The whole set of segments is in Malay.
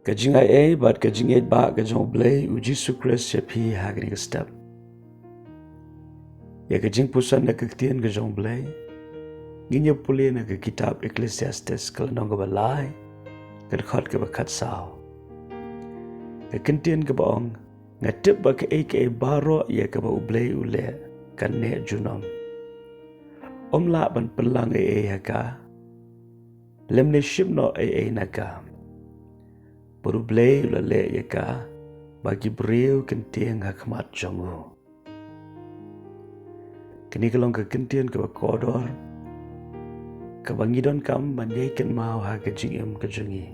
Kajingai A bat kajingai ba kajong blei u Jesu Christ shapi hagri ka step. Ya jingpuson na ktien kajong blei. Ginya puli na ka kitab Ecclesiastes kalanong ka balai. Kadkhot ka bakat sao. Ktien ka baong ngatip ba ka baro ya ka ba u blei u le kan ne junom. La ban pelang haka. Lemne shimno na ka. Baru blei ulale yaka bagi beriu kentiang hakmat jongu. Kini kalong ke kentian ke kodor ke bangidon kam mandaikan mau ha ke jingim ke jengi.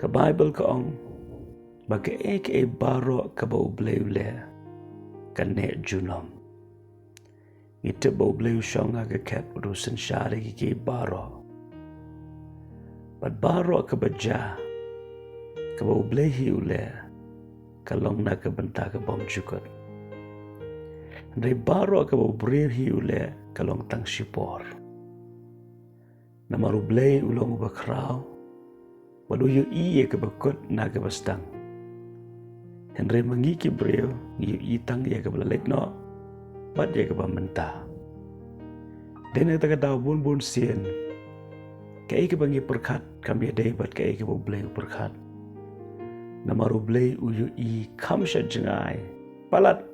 Ke Bible ke ong bagi baro ke bau blei ule kan ne junom. Ngite bau blei usyong ha ke kat urusan syari ke baro. Bat baro ke baja ke bau blehi ule kalong na ke benta ke bom jukut. Dari baro ke bau brehi ule kalong tang sipor. Namaru blei ulong bakrau walu yu iye ke bakut na ke bastang. Henry mengi ke breu yu itang ye ke belalet no bat ye ke bamenta. Dene tak ada bun sien. Kaya ke bangi perkat kami ada bat kaya ke bau blei perkat. Namaru blei uyu I kamsha jengai palat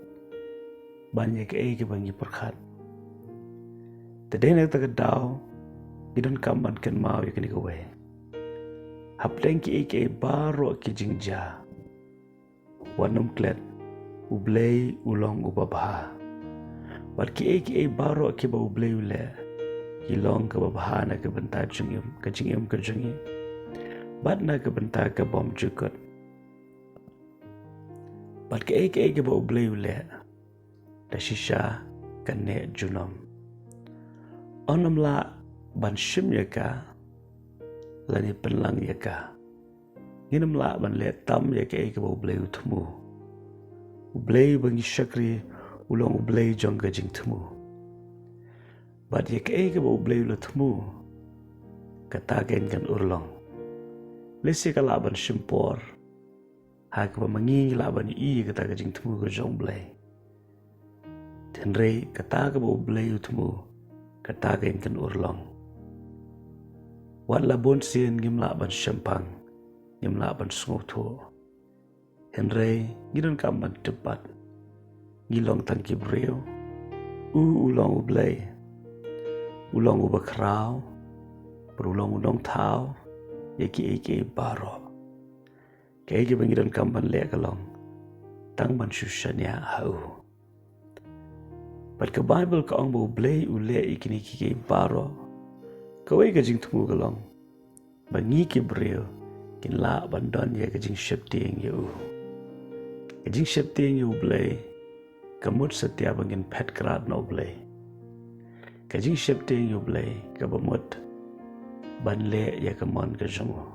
banyak kaya ke bangi perkat. Tadena tak dau idon kamban ken mau ya kini kowe. Hapdeng ke baro ke jingja. Wanum klet u blei ulong ubabha. Bat ke baro ke bau blei ule. Ilong ke babahana ke bentar jengim ke jengi. Batna ke bentar ke bom jukut. Bat ke bau blei ule. Da shisha ke ne junom. Onam la ban shim yaka. Lani penlang yaka. Nginam la ban le tam yaka bau blei utmu. Blei bangi syakri ulong blei jong ke jing temu. Bat ye ke bau blei ula temu katagen kan urlong. Lesi ka laban simpor. Ha ka mangi laban I kata ka jing temu ka jong blei. Tenrei kata ka bau blei utemu katagen kan urlong. Wat labon sien ngim laban sempang. Ngim laban sungutu. Henrei ngidon kamban tepat. Ngilong tangki breu. Ulong blei. Ulong ubakrau, berulong udong tau, yaki baro. Kaya bangidan kamban le kalong, tang ban susanya hau. But ke Bible ka ong bau blei ule ikini baro, kawai ka jing temu kalong, bangi ki breu, kin la bandon ya ka jing syepting ya u. Ka jing syepting ya u blei, kamut setia bangin pet kerat no blei. Kajing syepting yu blei ke bamut ban le ya kamon ke jungu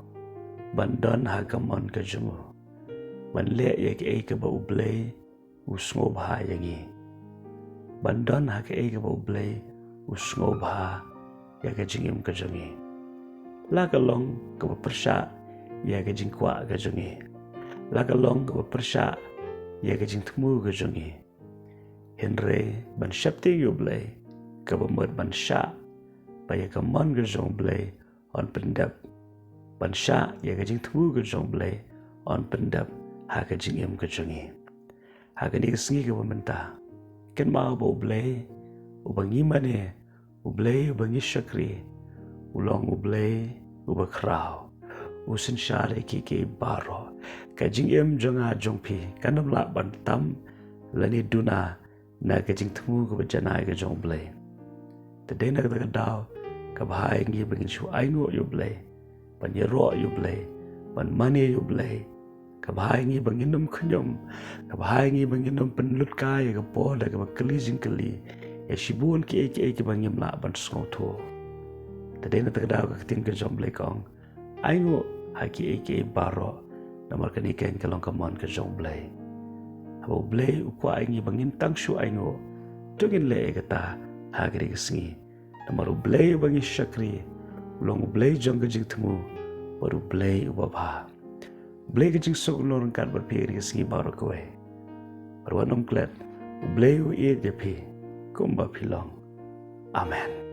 ban don ha kamon ke jungu ban le ya ke bau blei usngob ha yangi ban don ha ke bau blei usngob ha ya ke jingim ke jungi la kalong ke persya ya ke jingkwa ke jungi la kalong ke persya ya ke jing temu ke jungi henre ban syepting yu blei kabamud ban sya baya kamon ke jong blei on pendap ban sya ya ke jing temu ke jong blei on pendap ha ke jing im ke jongi ha ke ni sengi ke bamenta ken mau bau blei ubangi mane u blei ubangi syakri ulong u blei ubakrau usin syare ke baro ke jing im jonga jongpi kanam la ban tam lani duna na ke jing temu ke bajana ke jong blei. Tadena kata kadau kabahai ngi bangin shu aingo yu blei ban yero yu blei ban mani yu blei kabahai ngi bangin num kunyum kabahai ngi bangin num penlut kai ka po da ka kali jingkali ya shibun ke bangim la ban sngoto. Tadena kata kadau ka tin ka jom blei kong aingo haki baro namar kani ken kalong kamon ka jom blei abo blei ukwa ngi bangin tang shu aingo tungin le kata hagri kesengi namaru blei bangi syakri ulong blei jong ke jing temu baru Blei ubah. Blei ke jing sok lorong kat berpikir ke singi baru kowe. Baru anom klet, Blei u iya jepi, kumba pilong. Amen.